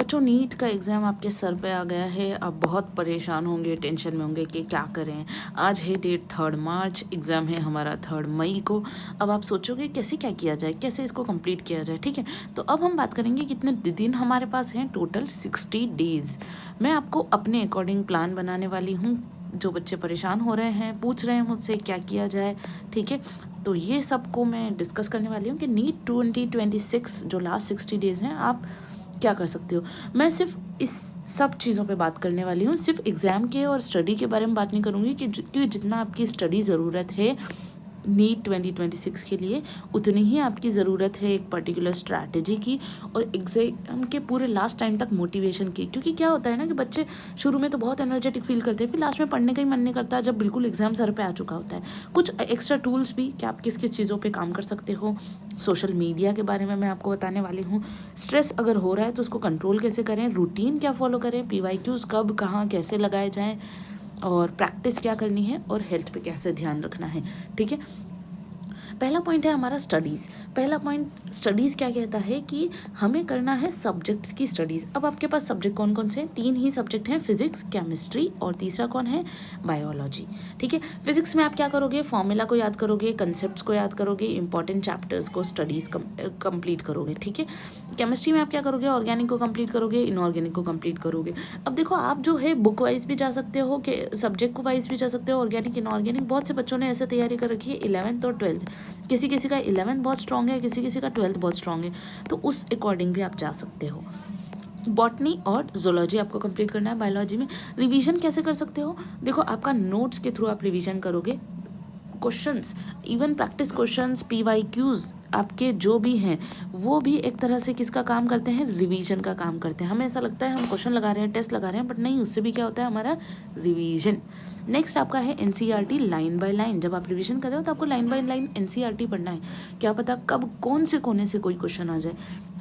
बच्चों, नीट का एग्ज़ाम आपके सर पे आ गया है। आप बहुत परेशान होंगे, टेंशन में होंगे कि क्या करें। आज है डेट 3 मार्च, एग्ज़ाम है हमारा 3 मई को। अब आप सोचोगे कैसे क्या किया जाए, कैसे इसको कंप्लीट किया जाए। ठीक है, तो अब हम बात करेंगे कितने दिन हमारे पास हैं। Total 60 days. मैं आपको अपने अकॉर्डिंग प्लान बनाने वाली हूँ। जो बच्चे परेशान हो रहे हैं, पूछ रहे हैं मुझसे क्या किया जाए, ठीक है, तो ये सबको मैं डिस्कस करने वाली हूँ कि नीट 2026 जो लास्ट 60 डेज़ हैं आप क्या कर सकते हो। मैं सिर्फ इस सब चीज़ों पे बात करने वाली हूँ, सिर्फ एग्ज़ाम के और स्टडी के बारे में बात नहीं करूँगी क्योंकि जितना आपकी स्टडी ज़रूरत है नीट 2026 के लिए, उतनी ही आपकी ज़रूरत है एक पर्टिकुलर स्ट्रैटेजी की और एग्ज़ाम के पूरे लास्ट टाइम तक मोटिवेशन की। क्योंकि क्या होता है ना कि बच्चे शुरू में तो बहुत एनर्जेटिक फील करते हैं, फिर लास्ट में पढ़ने का ही मन नहीं करता जब बिल्कुल एग्ज़ाम सर पे आ चुका होता है। कुछ एक्स्ट्रा टूल्स भी कि आप किस किस चीज़ों पे काम कर सकते हो। सोशल मीडिया के बारे में मैं आपको बताने वाली हूँ। स्ट्रेस अगर हो रहा है तो उसको कंट्रोल कैसे करें, रूटीन क्या फॉलो करें, PYQs कब कहाँ कैसे लगाए जाएँ, और प्रैक्टिस क्या करनी है, और हेल्थ पे कैसे ध्यान रखना है। ठीक है, पहला पॉइंट है हमारा स्टडीज़। पहला पॉइंट स्टडीज़ क्या कहता है कि हमें करना है सब्जेक्ट्स की स्टडीज़। अब आपके पास सब्जेक्ट कौन कौन से हैं? 3 ही सब्जेक्ट हैं, फिजिक्स, केमिस्ट्री और तीसरा कौन है? बायोलॉजी। ठीक है, फिजिक्स में आप क्या करोगे? फॉर्मूला को याद करोगे, कंसेप्ट को याद करोगे, इंपॉर्टेंट चैप्टर्स को स्टडीज़ कंप्लीट करोगे। ठीक है, केमिस्ट्री में आप क्या करोगे? ऑर्गेनिक को कंप्लीट करोगे, इनऑर्गेनिक को कंप्लीट करोगे। अब देखो, आप जो है बुक वाइज भी जा सकते हो, कि सब्जेक्ट को वाइज भी जा सकते हो, ऑर्गेनिक इनऑर्गेनिक। बहुत से बच्चों ने ऐसे तैयारी कर रखी है 11th और 12th, किसी किसी का 11th बहुत स्ट्रॉन्ग है, किसी किसी का 12th बहुत स्ट्रॉन्ग है, तो उस अकॉर्डिंग भी आप जा सकते हो। बॉटनी और जोलॉजी आपको कंप्लीट करना है। बायोलॉजी में रिवीजन कैसे कर सकते हो? देखो, आपका नोट्स के थ्रू आप रिवीजन करोगे, questions, even practice questions, PYQs आपके जो भी हैं वो भी एक तरह से किसका काम करते हैं? रिवीजन का काम करते हैं। हमें ऐसा लगता है हम क्वेश्चन लगा रहे हैं, टेस्ट लगा रहे हैं, बट नहीं, उससे भी क्या होता है? हमारा रिवीजन। नेक्स्ट आपका है NCERT लाइन बाय लाइन। जब आप रिवीजन कर रहे हो तो आपको लाइन बाय लाइन NCERT पढ़ना है, क्या पता कब कौन से कोने से कोई क्वेश्चन आ जाए।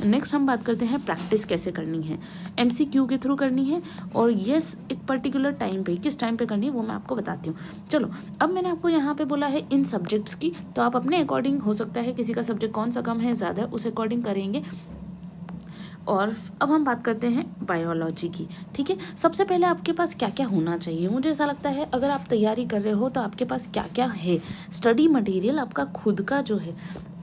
नेक्स्ट हम बात करते हैं प्रैक्टिस कैसे करनी है। MCQ के थ्रू करनी है, और येस एक पर्टिकुलर टाइम पे, किस टाइम पे करनी है वो मैं आपको बताती हूँ। चलो, अब मैंने आपको यहाँ पे बोला है इन सब्जेक्ट्स की, तो आप अपने अकॉर्डिंग, हो सकता है किसी का सब्जेक्ट कौन सा कम है ज़्यादा है, उस अकॉर्डिंग करेंगे। और अब हम बात करते हैं बायोलॉजी की। ठीक है, सबसे पहले आपके पास क्या क्या होना चाहिए? मुझे ऐसा लगता है अगर आप तैयारी कर रहे हो तो आपके पास क्या क्या है। स्टडी मटेरियल आपका खुद का जो है,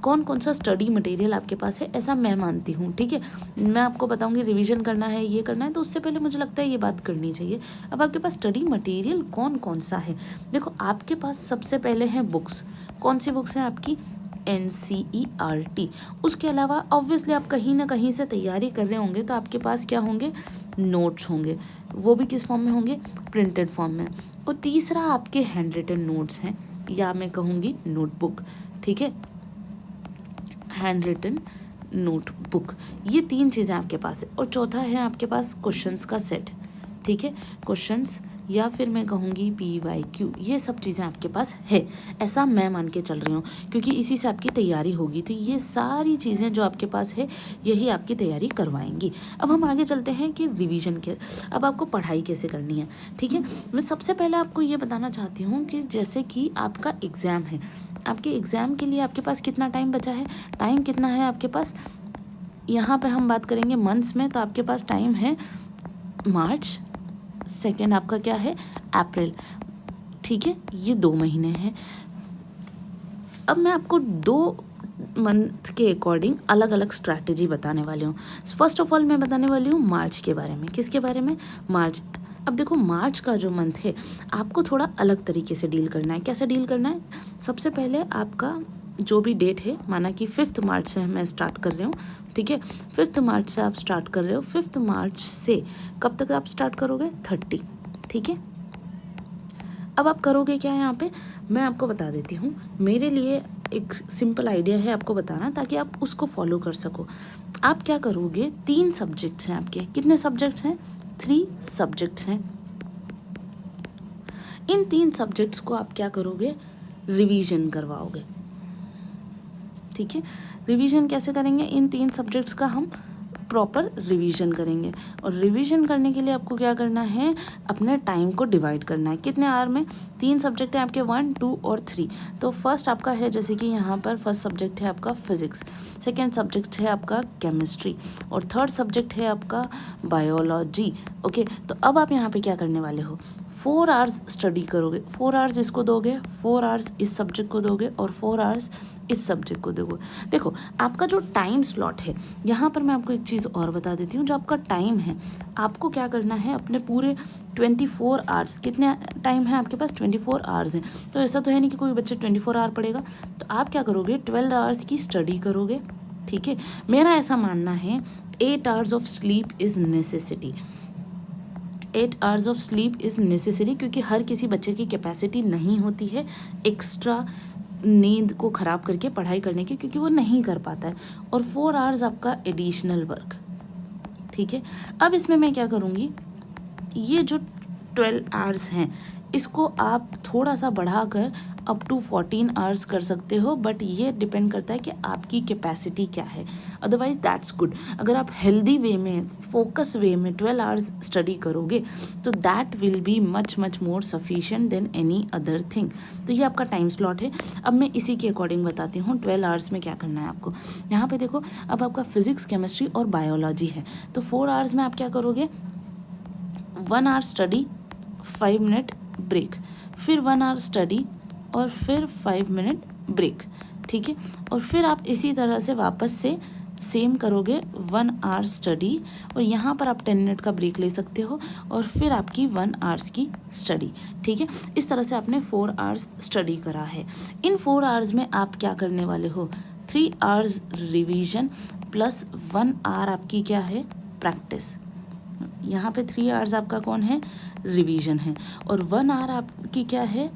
कौन कौन सा स्टडी मटेरियल आपके पास है, ऐसा मैं मानती हूँ। ठीक है, मैं आपको बताऊँगी रिवीजन करना है, ये करना है, तो उससे पहले मुझे लगता है ये बात करनी चाहिए। अब आपके पास स्टडी मटेरियल कौन कौन सा है? देखो, आपके पास सबसे पहले हैं बुक्स। कौन सी बुक्स हैं आपकी? NCERT। उसके अलावा ऑब्वियसली आप कहीं ना कहीं से तैयारी कर रहे होंगे तो आपके पास क्या होंगे? नोट्स होंगे। वो भी किस फॉर्म में होंगे? प्रिंटेड फॉर्म में। और तीसरा आपके हैंड रिटन नोट्स हैं, या मैं कहूँगी नोटबुक। ठीक है, हैंड रिटन नोटबुक, ये 3 चीज़ें आपके पास है। और चौथा है आपके पास क्वेश्चंस का सेट। ठीक है, क्वेश्चंस या फिर मैं कहूँगी PYQ, ये सब चीज़ें आपके पास है, ऐसा मैं मान के चल रही हूँ, क्योंकि इसी से आपकी तैयारी होगी। तो ये सारी चीज़ें जो आपके पास है, यही आपकी तैयारी करवाएंगी। अब हम आगे चलते हैं कि रिवीजन के, अब आपको पढ़ाई कैसे करनी है। ठीक है, मैं सबसे पहले आपको ये बताना चाहती हूँ कि जैसे कि आपका एग्ज़ाम है, आपके एग्ज़ाम के लिए आपके पास कितना टाइम बचा है? टाइम कितना है आपके पास? यहाँ पे हम बात करेंगे मंथ्स में, तो आपके पास टाइम है मार्च, सेकेंड आपका क्या है? अप्रैल। ठीक है, ये 2 महीने हैं। अब मैं आपको 2 मंथ के अकॉर्डिंग अलग अलग स्ट्रैटेजी बताने वाली हूँ। फर्स्ट ऑफ ऑल मैं बताने वाली हूँ मार्च के बारे में। किसके बारे में? मार्च। अब देखो, मार्च का जो मंथ है आपको थोड़ा अलग तरीके से डील करना है। कैसे डील करना है? सबसे पहले आपका जो भी डेट है, माना कि 5 मार्च से मैं स्टार्ट कर रही हूँ। ठीक है, 5 मार्च से आप स्टार्ट कर रहे हो। 5 मार्च से कब तक आप स्टार्ट करोगे? 30। ठीक है, अब आप करोगे क्या यहाँ पे? मैं आपको बता देती हूँ। मेरे लिए एक सिंपल आइडिया है आपको बताना, ताकि आप उसको फॉलो कर सको। आप क्या करोगे? 3 सब्जेक्ट्स हैं आपके। कितने सब्जेक्ट्स हैं? 3 सब्जेक्ट्स हैं। इन 3 सब्जेक्ट्स को आप क्या करोगे? रिवीजन करवाओगे। ठीक है, रिवीजन कैसे करेंगे? इन 3 सब्जेक्ट्स का हम प्रॉपर रिवीजन करेंगे। और रिवीजन करने के लिए आपको क्या करना है, अपने टाइम को डिवाइड करना है। कितने आवर में? 3 सब्जेक्ट हैं आपके, 1, 2 और 3। तो फर्स्ट आपका है, जैसे कि यहाँ पर फर्स्ट सब्जेक्ट है आपका फिजिक्स, सेकेंड सब्जेक्ट है आपका केमिस्ट्री और थर्ड सब्जेक्ट है आपका बायोलॉजी। ओके, तो अब आप यहाँ पे क्या करने वाले हो, 4 आवर्स स्टडी करोगे। 4 आवर्स इसको दोगे, 4 आवर्स इस सब्जेक्ट को दोगे और 4 आवर्स इस सब्जेक्ट को दोगे। देखो आपका जो टाइम स्लॉट है, यहाँ पर मैं आपको एक चीज़ और बता देती हूँ। जो आपका टाइम है, आपको क्या करना है, अपने पूरे 24 आवर्स, कितने टाइम है आपके पास, 24 आवर्स हैं। तो ऐसा तो है नहीं कि कोई बच्चा 24 आवर पढ़ेगा। तो आप क्या करोगे, 12 आवर्स की स्टडी करोगे। ठीक है, मेरा ऐसा मानना है 8 hours of sleep is necessity. 8 hours of sleep is necessary, क्योंकि हर किसी बच्चे की कैपेसिटी नहीं होती है एक्स्ट्रा नींद को ख़राब करके पढ़ाई करने की, क्योंकि वो नहीं कर पाता है। और 4 आवर्स आपका एडिशनल वर्क। ठीक है, अब इसमें मैं क्या करूँगी, ये जो 12 आवर्स हैं इसको आप थोड़ा सा बढ़ाकर अप टू 14 आवर्स कर सकते हो, बट ये डिपेंड करता है कि आपकी कैपेसिटी क्या है। Otherwise that's good. अगर आप हेल्दी वे में, फोकस वे में 12 आवर्स स्टडी करोगे तो that will be much much more sufficient than any other thing. तो ये आपका टाइम स्लॉट है। अब मैं इसी के अकॉर्डिंग बताती हूँ 12 आवर्स में क्या करना है आपको। यहाँ पे देखो, अब आपका फिजिक्स, केमिस्ट्री और बायोलॉजी है। तो 4 आवर्स में आप क्या करोगे, 1 आवर स्टडी, 5 मिनट ब्रेक, फिर 1 आवर स्टडी और फिर 5 मिनट ब्रेक। ठीक है, और फिर आप इसी तरह से वापस से सेम करोगे, 1 आवर स्टडी और यहाँ पर आप 10 मिनट का ब्रेक ले सकते हो और फिर आपकी 1 आवर्स की स्टडी। ठीक है, इस तरह से आपने 4 आवर्स स्टडी करा है। इन 4 आवर्स में आप क्या करने वाले हो, 3 आवर्स रिवीजन प्लस 1 आवर आपकी क्या है, प्रैक्टिस। यहाँ पे 3 आवर्स आपका कौन है, रिवीजन है, और 1 आवर आपकी क्या है,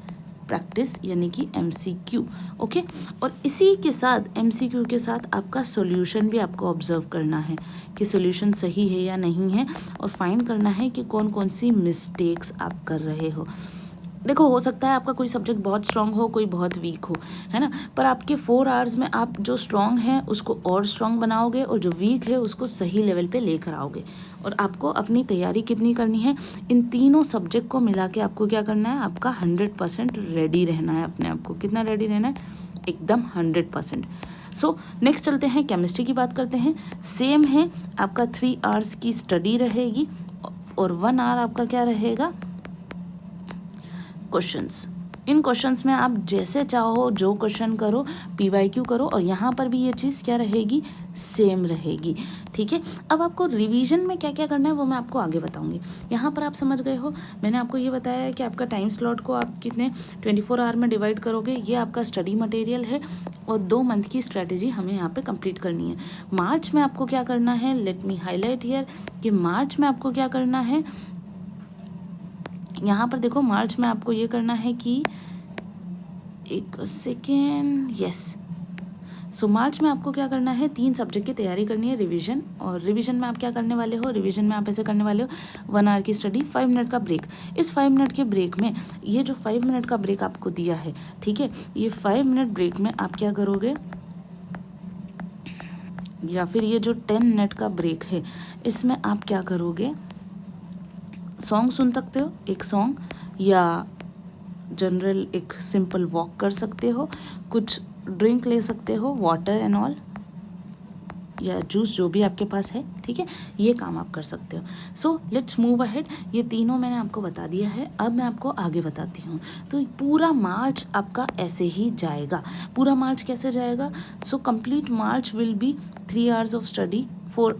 प्रैक्टिस, यानी कि MCQ। ओके, और इसी के साथ MCQ के साथ आपका सॉल्यूशन भी आपको ऑब्जर्व करना है कि सॉल्यूशन सही है या नहीं है, और फाइंड करना है कि कौन कौन सी मिस्टेक्स आप कर रहे हो। देखो, हो सकता है आपका कोई सब्जेक्ट बहुत स्ट्रांग हो, कोई बहुत वीक हो, है ना, पर आपके 4 आवर्स में आप जो स्ट्रांग है उसको और स्ट्रांग बनाओगे और जो वीक है उसको सही लेवल पे लेकर आओगे। और आपको अपनी तैयारी कितनी करनी है, इन तीनों सब्जेक्ट को मिला के आपको क्या करना है, आपका 100% रेडी रहना है। अपने आप को कितना रेडी रहना है, एकदम 100%। सो नेक्स्ट चलते हैं, केमिस्ट्री की बात करते हैं। सेम है, आपका 3 आवर्स की स्टडी रहेगी और 1 आवर आपका क्या रहेगा, क्वेश्चंस। इन क्वेश्चंस में आप जैसे चाहो जो क्वेश्चन करो, PYQ करो, और यहाँ पर भी ये चीज़ क्या रहेगी, सेम रहेगी। ठीक है, अब आपको रिवीजन में क्या क्या करना है वो मैं आपको आगे बताऊंगी। यहाँ पर आप समझ गए हो, मैंने आपको ये बताया है कि आपका टाइम स्लॉट को आप कितने 24 आवर में डिवाइड करोगे। ये आपका स्टडी मटेरियल है और 2 मंथ की स्ट्रैटेजी हमें यहाँ पे कंप्लीट करनी है। मार्च में आपको क्या करना है, लेट मी हाईलाइट हियर कि मार्च में आपको क्या करना है, यहाँ पर देखो, मार्च में आपको ये करना है कि एक सेकेंड, यस। सो मार्च में आपको क्या करना है, 3 सब्जेक्ट की तैयारी करनी है, रिवीजन। और रिवीजन में आप क्या करने वाले हो, रिवीजन में आप ऐसे करने वाले हो, 1 आवर की स्टडी, 5 मिनट का ब्रेक। इस 5 मिनट के ब्रेक में, ये जो 5 मिनट का ब्रेक आपको दिया है, ठीक है, ये 5 मिनट ब्रेक में आप क्या करोगे, या फिर ये जो 10 मिनट का ब्रेक है इसमें आप क्या करोगे, सॉन्ग सुन सकते हो, एक सॉन्ग, या जनरल एक सिंपल वॉक कर सकते हो, कुछ ड्रिंक ले सकते हो, वाटर एंड ऑल, या जूस, जो भी आपके पास है। ठीक है, ये काम आप कर सकते हो। So let's move ahead. ये तीनों मैंने आपको बता दिया है, अब मैं आपको आगे बताती हूँ। तो पूरा मार्च आपका ऐसे ही जाएगा। पूरा मार्च कैसे जाएगा, so complete March will be 3 hours of study, 4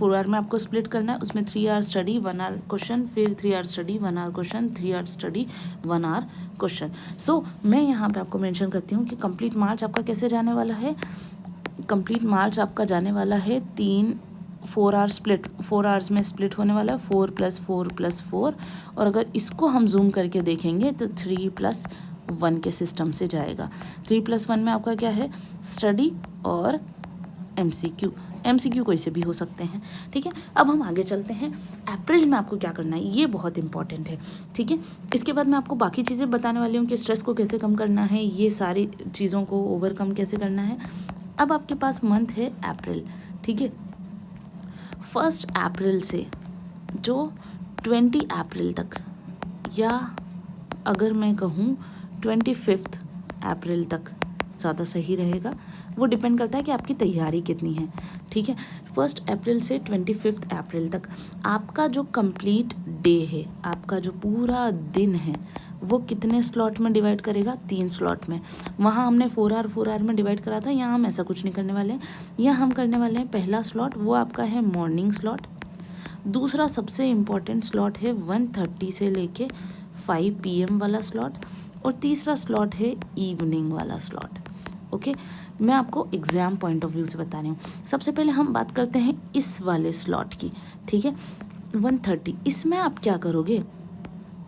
hour में आपको स्प्लिट करना है। उसमें 3 आवर स्टडी, 1 आवर क्वेश्चन, फिर 3 hour study, 1 hour question, 3 hour study, 1 hour question. So मैं यहाँ पे आपको मेंशन करती हूँ कि कंप्लीट मार्च आपका कैसे जाने वाला है। कंप्लीट मार्च आपका जाने वाला है 4 आवर स्प्लिट, 4 आवर्स में स्प्लिट होने वाला है, 4 + 4 + 4। और अगर इसको हम जूम करके देखेंगे तो 3 + 1 के सिस्टम से जाएगा। 3 + 1 में आपका क्या है, स्टडी और MCQ कोई से भी हो सकते हैं। ठीक है, अब हम आगे चलते हैं। अप्रैल में आपको क्या करना है, ये बहुत इंपॉर्टेंट है। ठीक है, इसके बाद मैं आपको बाकी चीज़ें बताने वाली हूँ कि स्ट्रेस को कैसे कम करना है, ये सारी चीज़ों को ओवरकम कैसे करना है। अब आपके पास मंथ है अप्रैल। ठीक है, 1 अप्रैल से जो 20 अप्रैल तक, या अगर मैं कहूँ 25 अप्रैल तक ज़्यादा सही रहेगा, वो डिपेंड करता है कि आपकी तैयारी कितनी है, ठीक है। 1 अप्रैल से 25 अप्रैल तक आपका जो कंप्लीट डे है, आपका जो पूरा दिन है, वो कितने स्लॉट में डिवाइड करेगा? 3 स्लॉट में। वहाँ हमने 4 आवर में डिवाइड करा था, यहाँ हम ऐसा कुछ नहीं करने वाले हैं। यहाँ हम करने वाले हैं पहला स्लॉट, वो आपका है मॉर्निंग स्लॉट। दूसरा सबसे इम्पॉर्टेंट स्लॉट है 1:30 से लेके 5 PM वाला स्लॉट, और तीसरा स्लॉट है इवनिंग वाला स्लॉट। ओके, मैं आपको एग्ज़ाम पॉइंट ऑफ व्यू से बता रही हूँ। सबसे पहले हम बात करते हैं इस वाले स्लॉट की, ठीक है। 1:30, इसमें आप क्या करोगे?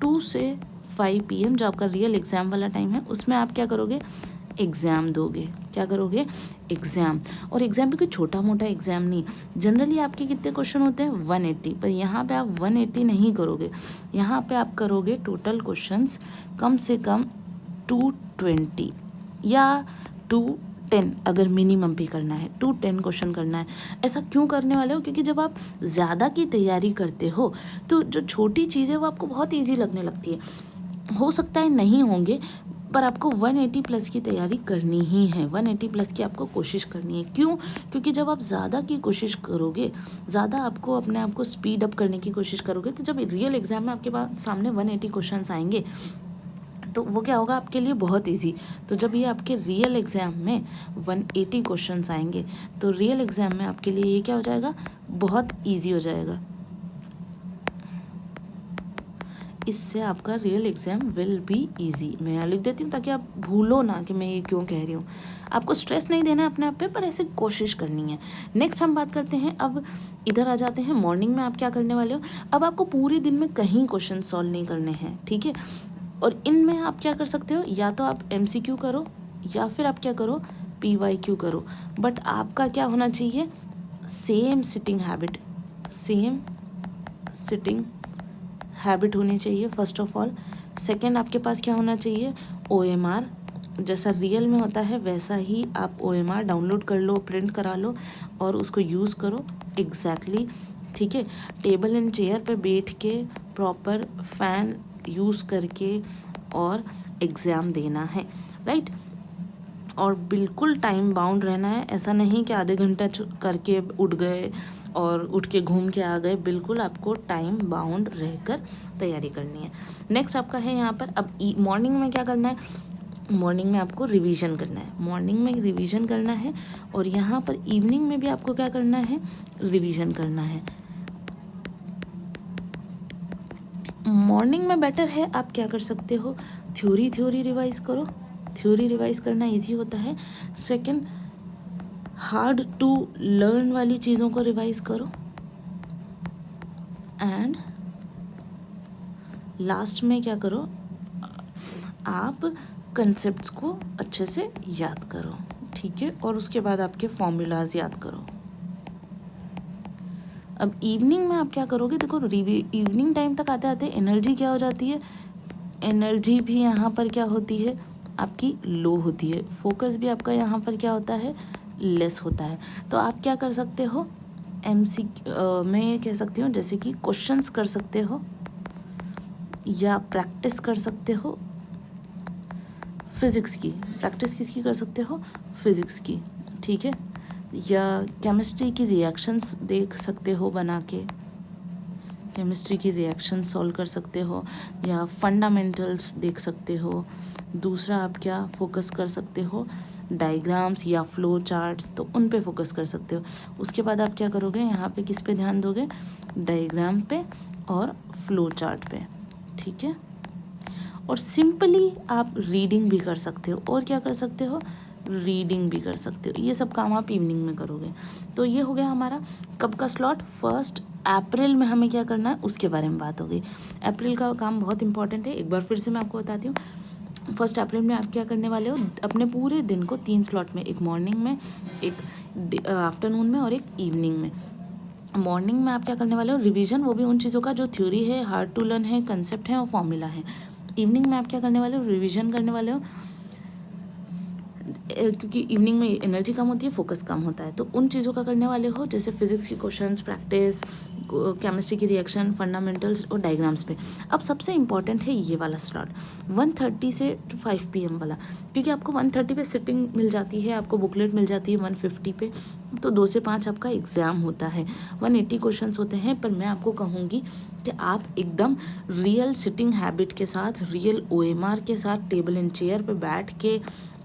2 से 5 PM जो आपका रियल एग्ज़ाम वाला टाइम है, उसमें आप क्या करोगे? एग्ज़ाम दोगे। क्या करोगे? एग्ज़ाम। और एग्ज़ाम भी कोई छोटा मोटा एग्ज़ाम नहीं। जनरली आपके कितने क्वेश्चन होते हैं? 180, पर यहाँ पे आप 180 नहीं करोगे, यहाँ पे आप करोगे टोटल क्वेश्चंस कम से कम 220 या 210, अगर मिनिमम भी करना है 210 क्वेश्चन करना है। ऐसा क्यों करने वाले हो? क्योंकि जब आप ज़्यादा की तैयारी करते हो तो जो छोटी चीज़ें वो आपको बहुत ईजी लगने लगती है। हो सकता है नहीं होंगे, पर आपको 180 प्लस की तैयारी करनी ही है, 180 प्लस की आपको कोशिश करनी है। क्यों? क्योंकि जब आप ज़्यादा की कोशिश करोगे, ज़्यादा आपको अपने आप को स्पीड अप करने की कोशिश करोगे, तो जब रियल एग्ज़ाम में आपके पास सामने 180 क्वेश्चंस आएंगे तो वो क्या होगा? आपके लिए बहुत इजी। तो जब ये आपके रियल एग्ज़ाम में 180 क्वेश्चंस आएंगे, तो रियल एग्ज़ाम में आपके लिए ये क्या हो जाएगा? बहुत इजी हो जाएगा। इससे आपका real exam will be easy. मैं यहाँ लिख देती हूँ ताकि आप भूलो ना कि मैं ये क्यों कह रही हूँ। आपको स्ट्रेस नहीं देना है अपने आप पे, पर ऐसे कोशिश करनी है। नेक्स्ट हम बात करते हैं, अब इधर आ जाते हैं मॉर्निंग में आप क्या करने वाले हो। अब आपको पूरे दिन में कहीं क्वेश्चन सॉल्व नहीं करने हैं, ठीक है। और इनमें आप क्या कर सकते हो? या तो आप MCQ करो, या फिर आप क्या करो? PYQ करो। बट आपका क्या होना चाहिए? सेम सिटिंग हैबिट होनी चाहिए फर्स्ट ऑफ ऑल। सेकंड, आपके पास क्या होना चाहिए? OMR। जैसा रियल में होता है वैसा ही आप OMR डाउनलोड कर लो, प्रिंट करा लो और उसको यूज़ करो एग्जैक्टली, ठीक है। टेबल एंड चेयर पे बैठ के प्रॉपर फ़ैन यूज़ करके और एग्ज़ाम देना है, राइट। और बिल्कुल टाइम बाउंड रहना है। ऐसा नहीं कि आधे घंटा करके उठ गए और उठ के घूम के आ गए। बिल्कुल आपको टाइम बाउंड रहकर तैयारी करनी है। नेक्स्ट आपका है यहाँ पर, अब मॉर्निंग में क्या करना है? मॉर्निंग में आपको रिवीजन करना है, मॉर्निंग में रिवीजन करना है। और यहाँ पर इवनिंग में भी आपको क्या करना है? रिवीजन करना है। मॉर्निंग में बेटर है आप क्या कर सकते हो? थ्योरी रिवाइज करो। थ्योरी रिवाइज करना इजी होता है। सेकंड, हार्ड टू लर्न वाली चीज़ों को रिवाइज करो। एंड लास्ट में क्या करो? आप कंसेप्ट्स को अच्छे से याद करो, ठीक है। और उसके बाद आपके फॉर्मूलाज याद करो। अब इवनिंग में आप क्या करोगे? देखो, इवनिंग टाइम तक आते आते एनर्जी क्या हो जाती है? एनर्जी भी यहाँ पर क्या होती है? आपकी लो होती है। फोकस भी आपका यहाँ पर क्या होता है? लेस होता है। तो आप क्या कर सकते हो? मैं ये कह सकती हूँ जैसे कि क्वेश्चंस कर सकते हो, या प्रैक्टिस कर सकते हो फिज़िक्स की। प्रैक्टिस किसकी कर सकते हो? फिज़िक्स की, ठीक है। या केमिस्ट्री की रिएक्शंस देख सकते हो बना के, केमिस्ट्री की रिएक्शन सॉल्व कर सकते हो, या फंडामेंटल्स देख सकते हो। दूसरा आप क्या फोकस कर सकते हो? डायग्राम्स या फ्लो चार्ट्स, तो उन पे फोकस कर सकते हो। उसके बाद आप क्या करोगे? यहाँ पे किस पे ध्यान दोगे? डायग्राम पे और फ्लो चार्ट पे, ठीक है। और सिंपली आप रीडिंग भी कर सकते हो। और क्या कर सकते हो? रीडिंग भी कर सकते हो। ये सब काम आप इवनिंग में करोगे। तो ये हो गया हमारा कब का स्लॉट? 1 अप्रैल में हमें क्या करना है उसके बारे में बात हो गई। अप्रैल का काम बहुत इंपॉर्टेंट है, एक बार फिर से मैं आपको बताती हूँ। 1 अप्रैल में आप क्या करने वाले हो? अपने पूरे दिन को 3 स्लॉट में, एक मॉर्निंग में, एक आफ्टरनून में और एक इवनिंग में। मॉर्निंग में आप क्या करने वाले हो? रिवीजन, वो भी उन चीज़ों का जो थ्योरी है, हार्ड टू लर्न है, कंसेप्ट है और फॉर्मूला है। इवनिंग में आप क्या करने वाले हो? रिवीजन करने वाले हो क्योंकि इवनिंग में एनर्जी कम होती है, फोकस कम होता है, तो उन चीज़ों का करने वाले हो, जैसे फिजिक्स की क्वेश्चंस प्रैक्टिस, केमिस्ट्री की रिएक्शन, फंडामेंटल्स और डायग्राम्स पे। अब सबसे इम्पॉर्टेंट है ये वाला स्लॉट 1:30 से 5 PM वाला, क्योंकि आपको 1:30 पे सिटिंग मिल जाती है, आपको बुकलेट मिल जाती है 1:50 पे, तो 2 से 5 आपका एग्ज़ाम होता है, 180 क्वेश्चंस होते हैं। पर मैं आपको कहूँगी कि आप एकदम रियल सिटिंग हैबिट के साथ, रियल OMR के साथ, टेबल एंड चेयर पे बैठ के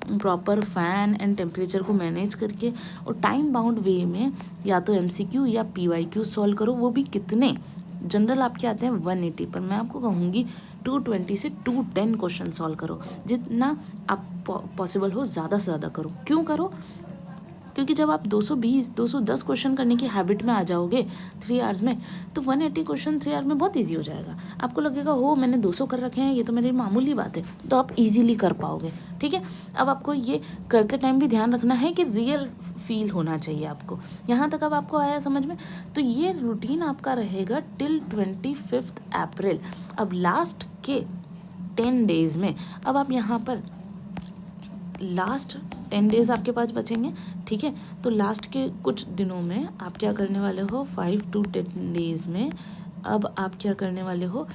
प्रॉपर फ़ैन एंड टेम्परेचर को मैनेज करके और टाइम बाउंड वे में या तो MCQ या PYQ सॉल्व करो। वो भी कितने, जनरल आपके आते हैं 180, पर मैं आपको कहूँगी 220 से 210 क्वेश्चन सॉल्व करो, जितना आप पॉसिबल हो ज़्यादा से ज़्यादा करो। क्यों करो? क्योंकि जब आप 220 210 क्वेश्चन करने की हैबिट में आ जाओगे 3 आवर्स में, तो 180 क्वेश्चन 3 आवर्स में बहुत इजी हो जाएगा। आपको लगेगा हो मैंने 200 कर रखे हैं, ये तो मेरी मामूली बात है, तो आप इजीली कर पाओगे। ठीक है, अब आपको ये करते टाइम भी ध्यान रखना है कि रियल फील होना चाहिए आपको। यहाँ तक अब आपको आया समझ में? तो ये रूटीन आपका रहेगा टिल 25 अप्रैल। अब लास्ट के 10 डेज़ में, अब आप यहाँ पर लास्ट 10 डेज़ आपके पास बचेंगे। ठीक है, तो लास्ट के कुछ दिनों में आप क्या करने वाले हो, 5 to 10 डेज़ में अब आप क्या करने वाले हो,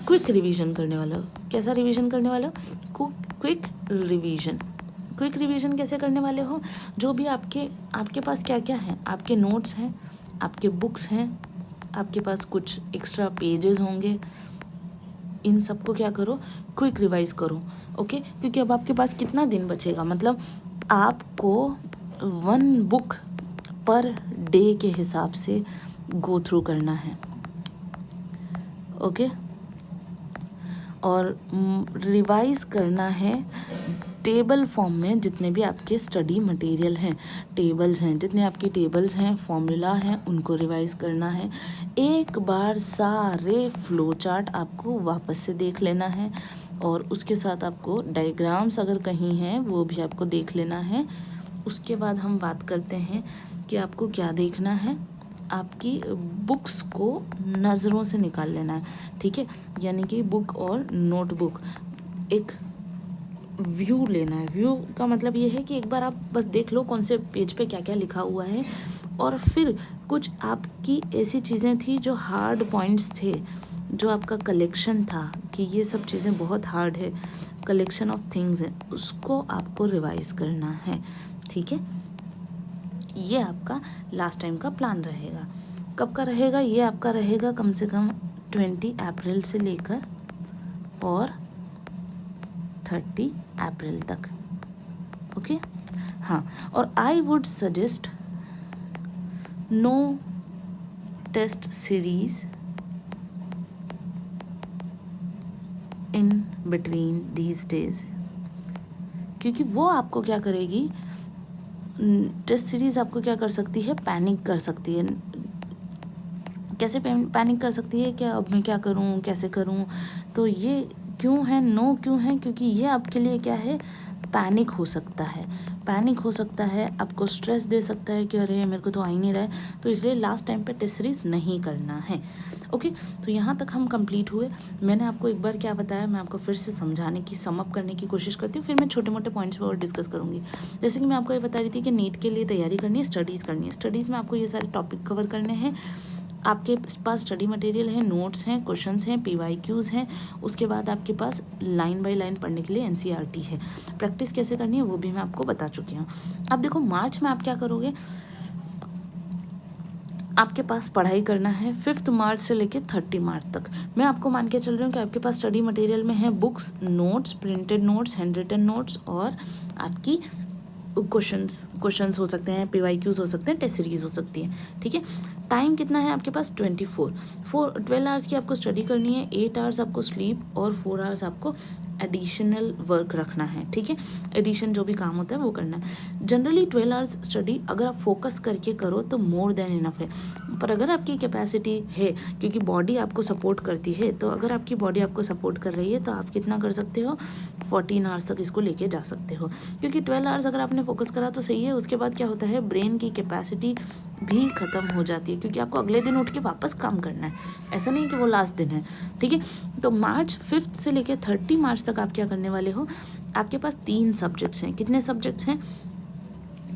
क्विक रिवीजन करने वाले हो। कैसा रिवीजन करने वाले हो? Quick revision. क्विक रिवीजन कैसे करने वाले हो? जो भी आपके पास क्या क्या है, आपके नोट्स हैं, आपके बुक्स हैं, आपके पास कुछ एक्स्ट्रा पेजेस होंगे, इन सबको क्या करो, क्विक रिवाइज करो। ओके, क्योंकि अब आपके पास कितना दिन बचेगा, मतलब आपको 1 बुक पर डे के हिसाब से गो थ्रू करना है। ओके, और रिवाइज करना है टेबल फॉर्म में। जितने भी आपके स्टडी मटेरियल हैं, टेबल्स हैं, जितने आपकी टेबल्स हैं, फॉर्मूला हैं, उनको रिवाइज करना है। एक बार सारे फ्लो चार्ट आपको वापस से देख लेना है, और उसके साथ आपको डायग्राम्स अगर कहीं हैं वो भी आपको देख लेना है। उसके बाद हम बात करते हैं कि आपको क्या देखना है, आपकी बुक्स को नज़रों से निकाल लेना है। ठीक है, यानी कि बुक और नोटबुक एक व्यू लेना है। व्यू का मतलब ये है कि एक बार आप बस देख लो कौन से पेज पे क्या क्या लिखा हुआ है, और फिर कुछ आपकी ऐसी चीज़ें थी जो हार्ड पॉइंट्स थे, जो आपका कलेक्शन था कि ये सब चीज़ें बहुत हार्ड है, कलेक्शन ऑफ थिंग्स है, उसको आपको रिवाइज करना है। ठीक है, ये आपका लास्ट टाइम का प्लान रहेगा। कब का रहेगा? ये आपका रहेगा कम से कम 20 अप्रैल से लेकर और 30 अप्रैल तक। ओके, हाँ, और I would suggest no test series in between these days, क्योंकि वो आपको क्या करेगी, टेस्ट सीरीज़ आपको क्या कर सकती है, पैनिक कर सकती है। कैसे पैनिक कर सकती है? क्या अब मैं क्या करूं, कैसे करूं? तो ये क्यों है, नो क्यों है? क्योंकि ये आपके लिए क्या है, पैनिक हो सकता है। पैनिक हो सकता है, आपको स्ट्रेस दे सकता है कि अरे मेरे को तो आ ही नहीं रहा है, तो इसलिए लास्ट टाइम पे टेस्ट सीरीज़ नहीं करना है। ओके, तो यहाँ तक हम कंप्लीट हुए। मैंने आपको एक बार क्या बताया, मैं आपको फिर से समझाने की, सम अप करने की कोशिश करती हूँ, फिर मैं छोटे मोटे पॉइंट्स पर और डिस्कस करूँगी। जैसे कि मैं आपको ये बता रही थी कि नीट के लिए तैयारी करनी है, स्टडीज़ करनी है। स्टडीज़ में आपको ये सारे टॉपिक कवर करने हैं। आपके पास स्टडी मटेरियल है, नोट्स हैं, क्वेश्चंस हैं, PYQs हैं। उसके बाद आपके पास लाइन बाय लाइन पढ़ने के लिए NCERT है। प्रैक्टिस कैसे करनी है वो भी मैं आपको बता चुकी हूँ। अब देखो, मार्च में आप क्या करोगे, आपके पास पढ़ाई करना है 5 मार्च से लेकर 30 मार्च तक। मैं आपको मान के चल रही हूँ कि आपके पास स्टडी मटेरियल में है books, notes, printed notes, handwritten notes, और आपकी क्वेश्चंस हो सकते हैं, PYQs हो सकते हैं, टेस्ट सीरीज हो सकती है। ठीक है, टाइम कितना है आपके पास, 12 आवर्स की आपको स्टडी करनी है, 8 आवर्स आपको स्लीप और 4 आवर्स आपको एडिशनल वर्क रखना है। ठीक है, एडिशन जो भी काम होता है वो करना है। जनरली 12 आवर्स स्टडी अगर आप फोकस करके करो तो मोर देन इनफ है, पर अगर आपकी कैपेसिटी है, क्योंकि बॉडी आपको सपोर्ट करती है, तो अगर आपकी बॉडी आपको सपोर्ट कर रही है तो आप कितना कर सकते हो, 14 आवर्स तक इसको लेके जा सकते हो। क्योंकि 12 आवर्स अगर आपने फोकस करा तो सही है, उसके बाद क्या होता है, ब्रेन की कैपेसिटी भी ख़त्म हो जाती है, क्योंकि आपको अगले दिन उठ के वापस काम करना है, ऐसा नहीं कि वो लास्ट दिन है, ठीक है। तो मार्च 5 से लेकर 30 मार्च तक आप क्या करने वाले हो, आपके पास 3 सब्जेक्ट्स हैं। कितने सब्जेक्ट्स हैं?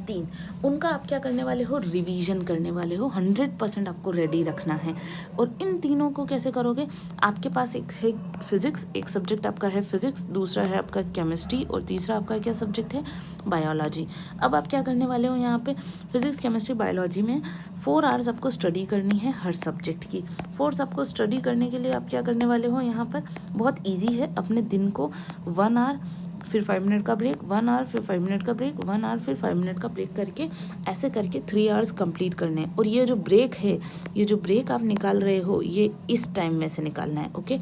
3। उनका आप क्या करने वाले हो, रिवीजन करने वाले हो। 100% आपको रेडी रखना है। और इन तीनों को कैसे करोगे, आपके पास एक है फिजिक्स, एक सब्जेक्ट आपका है फिजिक्स, दूसरा है आपका केमिस्ट्री और तीसरा आपका क्या सब्जेक्ट है, बायोलॉजी। अब आप क्या करने वाले हो, यहाँ पे फिजिक्स केमिस्ट्री बायोलॉजी में 4 आवर्स आपको स्टडी करनी है हर सब्जेक्ट की। 4 आपको स्टडी करने के लिए आप क्या करने वाले हो, यहाँ पर बहुत ईजी है, अपने दिन को 1 आवर फिर 5 मिनट का ब्रेक, 1 आवर फिर 5 मिनट का ब्रेक, 1 आवर फिर 5 मिनट का ब्रेक करके ऐसे करके 3 आवर्स कंप्लीट करने हैं। और ये जो ब्रेक है, ये जो ब्रेक आप निकाल रहे हो, ये इस टाइम में से निकालना है, ओके।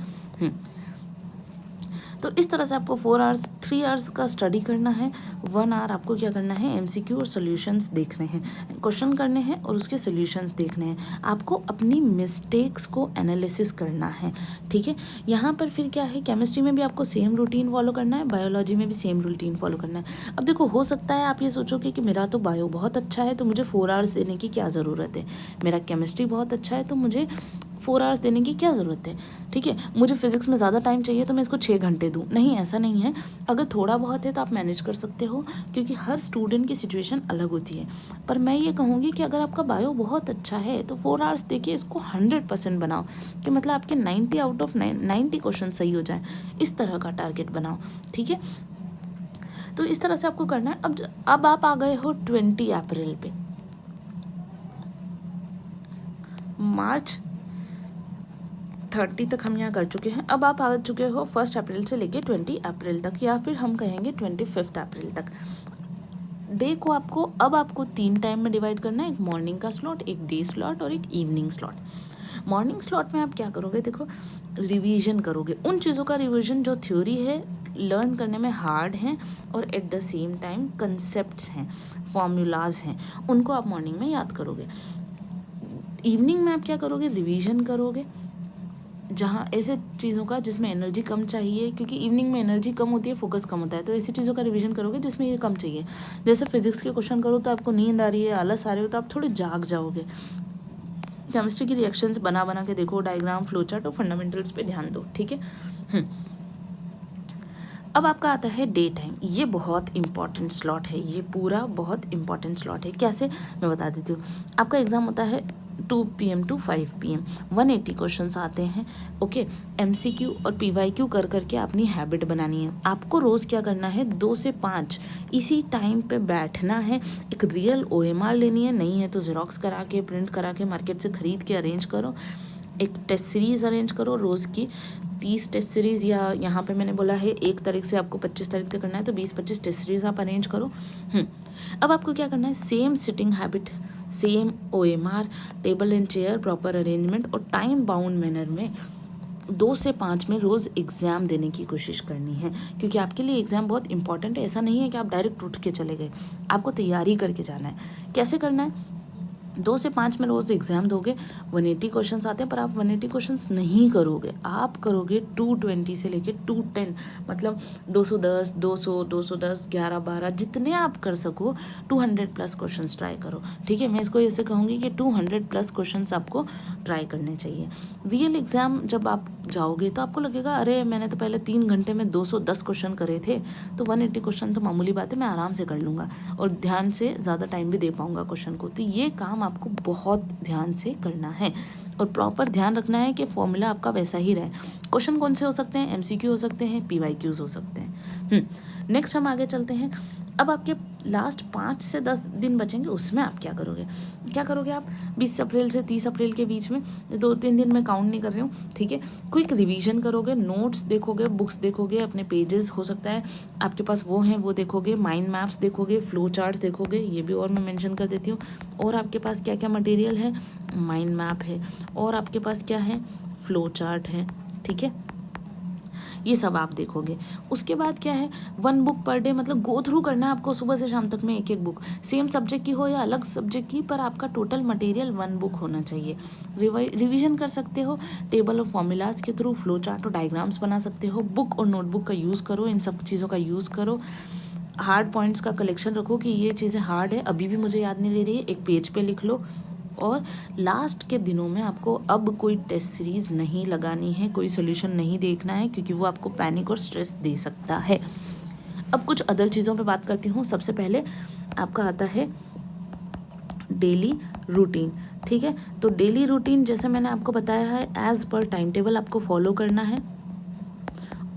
तो इस तरह से आपको 4 आवर्स 3 आवर्स का स्टडी करना है, 1 आवर आपको क्या करना है, MCQ और सॉल्यूशंस देखने हैं, क्वेश्चन करने हैं और उसके सॉल्यूशंस देखने हैं। आपको अपनी मिस्टेक्स को एनालिसिस करना है, ठीक है। यहाँ पर फिर क्या है, केमिस्ट्री में भी आपको सेम रूटीन फॉलो करना है, बायोलॉजी में भी सेम रूटीन फॉलो करना है। अब देखो, हो सकता है आप ये सोचोगे कि मेरा तो बायो बहुत अच्छा है तो मुझे 4 आवर्स देने की क्या ज़रूरत है, मेरा केमिस्ट्री बहुत अच्छा है तो मुझे 4 आवर्स देने की क्या ज़रूरत है, ठीक है। मुझे फिजिक्स में ज़्यादा टाइम चाहिए तो मैं इसको 6 घंटे दूँ, नहीं, ऐसा नहीं है। अगर थोड़ा बहुत है तो आप मैनेज कर सकते हो, क्योंकि हर स्टूडेंट की सिचुएशन अलग होती है। पर मैं ये कहूँगी कि अगर आपका बायो बहुत अच्छा है तो 4 आवर्स देखिए, इसको 100% बनाओ, कि मतलब आपके 90 आउट ऑफ 90 क्वेश्चन सही हो जाए, इस तरह का टारगेट बनाओ, ठीक है। तो इस तरह से आपको करना है। अब आप आ गए हो 20 अप्रैल पे, मार्च 30 तक हम यहाँ कर चुके हैं। अब आप आ चुके हो 1 अप्रैल से लेके 20 अप्रैल तक, या फिर हम कहेंगे 25 अप्रैल तक। डे को आपको 3 टाइम में डिवाइड करना है, एक मॉर्निंग का स्लॉट, एक डे स्लॉट और एक इवनिंग स्लॉट। मॉर्निंग स्लॉट में आप क्या करोगे, देखो, रिवीजन करोगे, उन चीज़ों का रिवीजन जो थ्योरी है, लर्न करने में हार्ड हैं और at the same time concepts हैं, फॉर्मूलाज हैं, उनको आप मॉर्निंग में याद करोगे। इवनिंग में आप क्या करोगे, रिवीजन करोगे, जहाँ ऐसे चीज़ों का जिसमें एनर्जी कम चाहिए, क्योंकि इवनिंग में एनर्जी कम होती है, फोकस कम होता है, तो ऐसी चीज़ों का रिवीजन करोगे जिसमें ये कम चाहिए। जैसे फिजिक्स के क्वेश्चन करो तो आपको नींद आ रही है, आलस आ रही हो, तो आप थोड़े जाग जाओगे। केमिस्ट्री की रिएक्शंस बना बना के देखो, डायग्राम, फ्लो चार्ट और फंडामेंटल्स पे ध्यान दो, ठीक है। अब आपका आता है डे टाइम। ये बहुत इंपॉर्टेंट स्लॉट है, ये पूरा बहुत इंपॉर्टेंट स्लॉट है। कैसे, मैं बता देती हूँ। आपका एग्ज़ाम होता है 2 PM to 5 PM, 180 क्वेश्चंस आते हैं, ओके। MCQ और PYQ कर करके अपनी हैबिट बनानी है। आपको रोज़ क्या करना है, 2 से 5 इसी टाइम पे बैठना है। एक रियल OMR लेनी है, नहीं है तो जेरोक्स करा के, प्रिंट करा के, मार्केट से ख़रीद के अरेंज करो। एक टेस्ट सीरीज़ अरेंज करो, रोज़ की 30 टेस्ट सीरीज़, या यहाँ पे मैंने बोला है 1 तारीख से आपको 25 तारीख तक करना है, तो 20-25 टेस्ट सीरीज़ आप अरेंज करो। अब आपको क्या करना है, same sitting habit, same OMR, table and chair, proper arrangement और टाइम बाउंड मैनर में 2 से 5 में रोज़ एग्ज़ाम देने की कोशिश करनी है, क्योंकि आपके लिए एग्ज़ाम बहुत इंपॉर्टेंट है। ऐसा नहीं है कि आप डायरेक्ट उठ के चले गए, आपको तैयारी करके जाना है। कैसे करना है, 2 से 5 में रोज़ एग्ज़ाम दोगे। 180 क्वेश्चंस आते हैं, पर आप 180 क्वेश्चंस नहीं करोगे, आप करोगे 220 से लेके 210, मतलब 210, 200, 210, 11, 12, जितने आप कर सको 200+ क्वेश्चंस ट्राई करो, ठीक है। मैं इसको ऐसे कहूँगी कि 200+ क्वेश्चंस आपको ट्राई करने चाहिए। रियल एग्ज़ाम जब आप जाओगे तो आपको लगेगा, अरे मैंने तो पहले 3 घंटे में 210 क्वेश्चन करे थे, तो 180 क्वेश्चन तो मामूली बात है, मैं आराम से कर लूँगा और ध्यान से ज़्यादा टाइम भी दे पाऊँगा क्वेश्चन को। तो ये काम आपको बहुत ध्यान से करना है और प्रॉपर ध्यान रखना है कि फॉर्मूला आपका वैसा ही रहे। क्वेश्चन कौन से हो सकते हैं, MCQ हो सकते हैं, PYQs हो सकते हैं। नेक्स्ट हम आगे चलते हैं। अब आपके लास्ट 5 से 10 दिन बचेंगे, उसमें आप क्या करोगे आप 20 अप्रैल से 30 अप्रैल के बीच में, 2-3 दिन मैं काउंट नहीं कर रही हूँ, ठीक है। क्विक रिवीजन करोगे, नोट्स देखोगे, बुक्स देखोगे, अपने पेजेस हो सकता है आपके पास वो हैं वो देखोगे, माइंड मैप्स देखोगे, फ्लो चार्ट्स देखोगे, ये भी और मैं मेंशन कर देती हूँ। और आपके पास क्या क्या मटेरियल है, माइंड मैप है और आपके पास क्या है, फ्लो चार्ट है, ठीक है। ये सब आप देखोगे। उसके बाद क्या है, 1 बुक पर डे, मतलब गो थ्रू करना है आपको सुबह से शाम तक में 1-1 बुक, सेम सब्जेक्ट की हो या अलग सब्जेक्ट की, पर आपका टोटल मटेरियल 1 बुक होना चाहिए। रिवीजन कर सकते हो टेबल और फॉर्मूलाज के थ्रू, फ्लो चार्ट और डायग्राम्स बना सकते हो, बुक और नोटबुक का यूज़ करो, इन सब चीज़ों का यूज़ करो। हार्ड पॉइंट्स का कलेक्शन रखो कि ये चीज़ें हार्ड है, अभी भी मुझे याद नहीं ले रही है, एक पेज पे लिख लो, और लास्ट के दिनों में आपको अब कोई टेस्ट सीरीज़ नहीं लगानी है, कोई सोल्यूशन नहीं देखना है, क्योंकि वो आपको पैनिक और स्ट्रेस दे सकता है। अब कुछ अदर चीज़ों पे बात करती हूँ। सबसे पहले आपका आता है डेली रूटीन। ठीक है, तो डेली रूटीन जैसे मैंने आपको बताया है, एज़ पर टाइम टेबल आपको फॉलो करना है।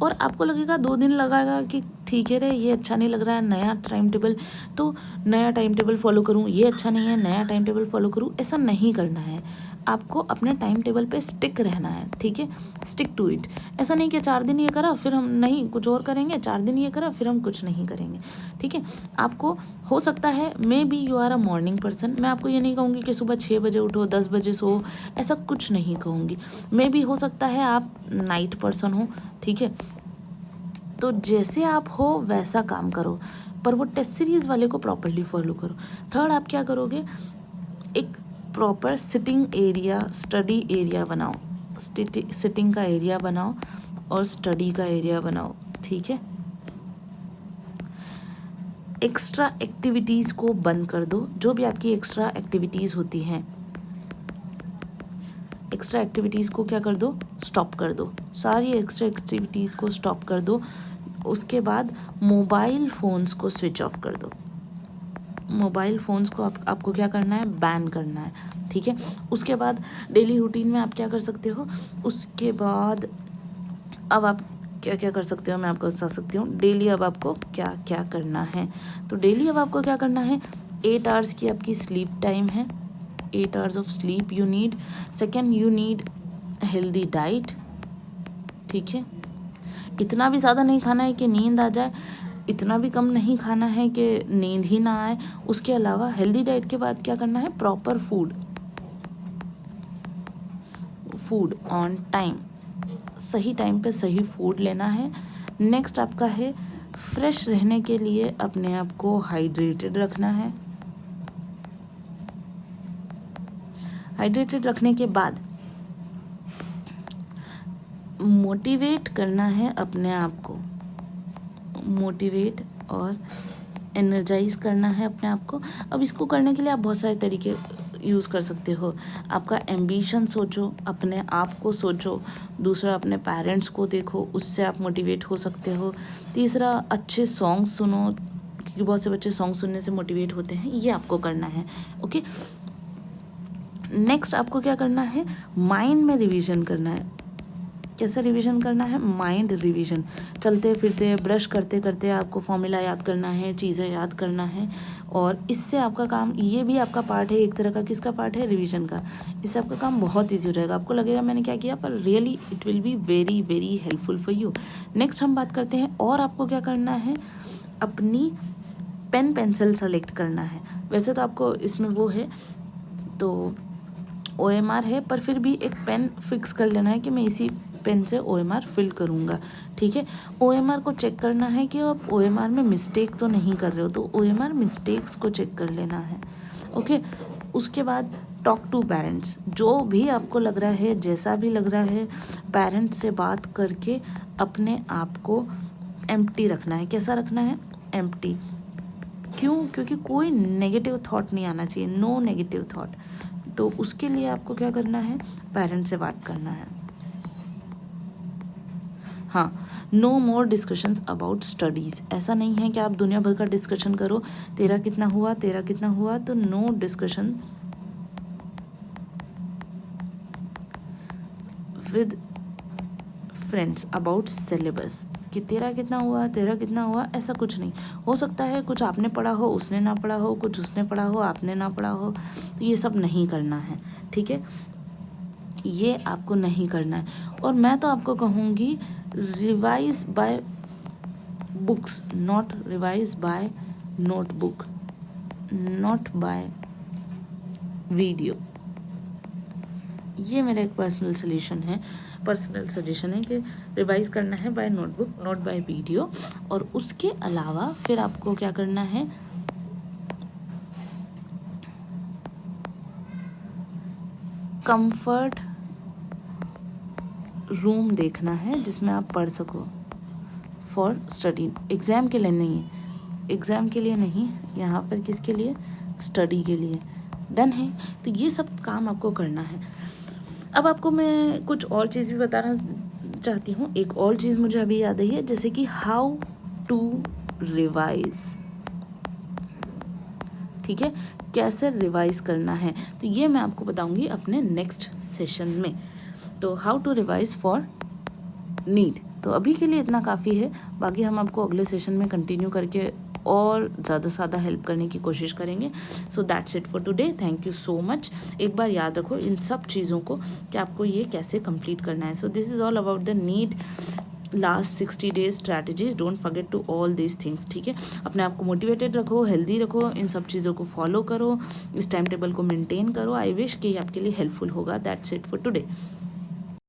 और आपको लगेगा 2 दिन लगाएगा कि ठीक है रे, ये अच्छा नहीं लग रहा है नया टाइम टेबल, तो नया टाइम टेबल फॉलो करूँ, ये अच्छा नहीं है नया टाइम टेबल फॉलो करूँ, ऐसा नहीं करना है। आपको अपने टाइम टेबल पे स्टिक रहना है। ठीक है, स्टिक टू इट। ऐसा नहीं कि 4 दिन ये करा फिर हम नहीं कुछ और करेंगे, 4 दिन ये करा फिर हम कुछ नहीं करेंगे। ठीक है, आपको हो सकता है maybe you are a morning person, मैं आपको ये नहीं कहूँगी कि सुबह 6 बजे उठो 10 बजे सो, ऐसा कुछ नहीं कहूँगी। मे बी हो सकता है आप नाइट पर्सन हो। ठीक है, तो जैसे आप हो वैसा काम करो, पर वो टेस्ट सीरीज़ वाले को प्रॉपरली फॉलो करो। थर्ड, आप क्या करोगे, एक proper sitting area, study area बनाओ। सिटिंग का एरिया बनाओ और स्टडी का एरिया बनाओ। ठीक है, एक्स्ट्रा एक्टिविटीज़ को बंद कर दो। जो भी आपकी एक्स्ट्रा एक्टिविटीज़ होती हैं, एक्स्ट्रा एक्टिविटीज़ को क्या कर दो, स्टॉप कर दो। सारी एक्स्ट्रा एक्टिविटीज़ को स्टॉप कर दो। उसके बाद मोबाइल फ़ोन्स को स्विच ऑफ कर दो। मोबाइल फ़ोन्स को आपको क्या करना है, बैन करना है। ठीक है, उसके बाद डेली रूटीन में आप क्या कर सकते हो, उसके बाद अब आप क्या क्या कर सकते हो मैं आपको बता सकती हूँ। डेली अब आपको क्या क्या करना है, तो डेली अब आपको क्या करना है, 8 आवर्स की आपकी स्लीप टाइम है। 8 hours of sleep you need. Second, you need healthy diet. ठीक है, इतना भी ज़्यादा नहीं खाना है कि नींद आ जाए, इतना भी कम नहीं खाना है कि नींद ही ना आए। उसके अलावा हेल्दी डाइट के बाद क्या करना है, प्रॉपर फूड ऑन टाइम, सही टाइम पे सही फूड लेना है। नेक्स्ट आपका है फ्रेश रहने के लिए अपने आप को हाइड्रेटेड रखना है। हाइड्रेटेड रखने के बाद मोटिवेट करना है अपने आप को, मोटिवेट और एनर्जाइज करना है अपने आप को। अब इसको करने के लिए आप बहुत सारे तरीके यूज़ कर सकते हो। आपका एम्बिशन सोचो, अपने आप को सोचो। दूसरा, अपने पेरेंट्स को देखो, उससे आप मोटिवेट हो सकते हो। तीसरा, अच्छे सॉन्ग सुनो, क्योंकि बहुत से बच्चे सॉन्ग सुनने से मोटिवेट होते हैं, ये आपको करना है। ओके, नेक्स्ट आपको क्या करना है, माइंड में रिवीजन करना है। कैसे रिवीजन करना है, माइंड रिवीजन। चलते फिरते, ब्रश करते करते आपको फॉर्मूला याद करना है, चीज़ें याद करना है, और इससे आपका काम, ये भी आपका पार्ट है एक तरह का। किसका पार्ट है, रिवीजन का। इससे आपका काम बहुत ईजी हो जाएगा। आपको लगेगा मैंने क्या किया, पर really it will be very very helpful for you. Next हम बात करते हैं, और आपको क्या करना है, अपनी पेन पेंसिल सेलेक्ट करना है। वैसे तो आपको इसमें वो है, तो OMR है, पर फिर भी एक पेन फिक्स कर लेना है कि मैं इसी पेन से OMR फिल करूँगा। ठीक है, OMR को चेक करना है कि आप OMR में मिस्टेक तो नहीं कर रहे हो, तो OMR मिस्टेक्स को चेक कर लेना है। ओके, उसके बाद टॉक टू पेरेंट्स। जो भी आपको लग रहा है, जैसा भी लग रहा है, पेरेंट्स से बात करके अपने आप को एम्प्टी रखना है। कैसा रखना है, एम्प्टी। क्यों, क्योंकि कोई नेगेटिव थॉट नहीं आना चाहिए, नो नेगेटिव थॉट। तो उसके लिए आपको क्या करना है, पेरेंट्स से बात करना है। हाँ, no more discussions about studies. ऐसा नहीं है कि आप दुनिया भर का डिस्कशन करो, तेरा कितना हुआ, तेरा कितना हुआ, तो no discussion with friends about syllabus, कि तेरा कितना हुआ, तेरा कितना हुआ, ऐसा कुछ नहीं। हो सकता है कुछ आपने पढ़ा हो, उसने ना पढ़ा हो, कुछ उसने पढ़ा हो, आपने ना पढ़ा हो, तो ये सब नहीं करना है। ठीक है, ये आपको नहीं करना है। और मैं तो आपको कहूँगी, revise by books, not revise by notebook, not by video. ये मेरा एक पर्सनल सजेशन है कि रिवाइज करना है by notebook, not by video. और उसके अलावा फिर आपको क्या करना है, कंफर्ट रूम देखना है जिसमें आप पढ़ सको फॉर स्टडी। एग्ज़ाम के लिए नहीं, एग्ज़ाम के लिए नहीं, यहाँ पर किसके लिए, स्टडी के लिए। डन है। तो ये सब काम आपको करना है। अब आपको मैं कुछ और चीज़ भी बताना चाहती हूँ। एक और चीज़ मुझे अभी याद आई है, जैसे कि हाउ टू रिवाइज, ठीक है, कैसे रिवाइज करना है, तो ये मैं आपको बताऊंगी अपने नेक्स्ट सेशन में। तो how to revise for NEET, तो अभी के लिए इतना काफ़ी है, बाकी हम आपको अगले सेशन में कंटिन्यू करके और ज़्यादा से ज़्यादा हेल्प करने की कोशिश करेंगे। So that's it for today, thank you so much. एक बार याद रखो इन सब चीज़ों को कि आपको ये कैसे कंप्लीट करना है। So this is all about the NEET last 60 days strategies, don't forget to all these things, ठीक है। अपने आप को मोटिवेटेड रखो, हेल्दी रखो, इन सब चीज़ों को फॉलो करो, इस टाइम टेबल को मेंटेन करो। आई विश कि आपके लिए हेल्पफुल होगा। That's it for today.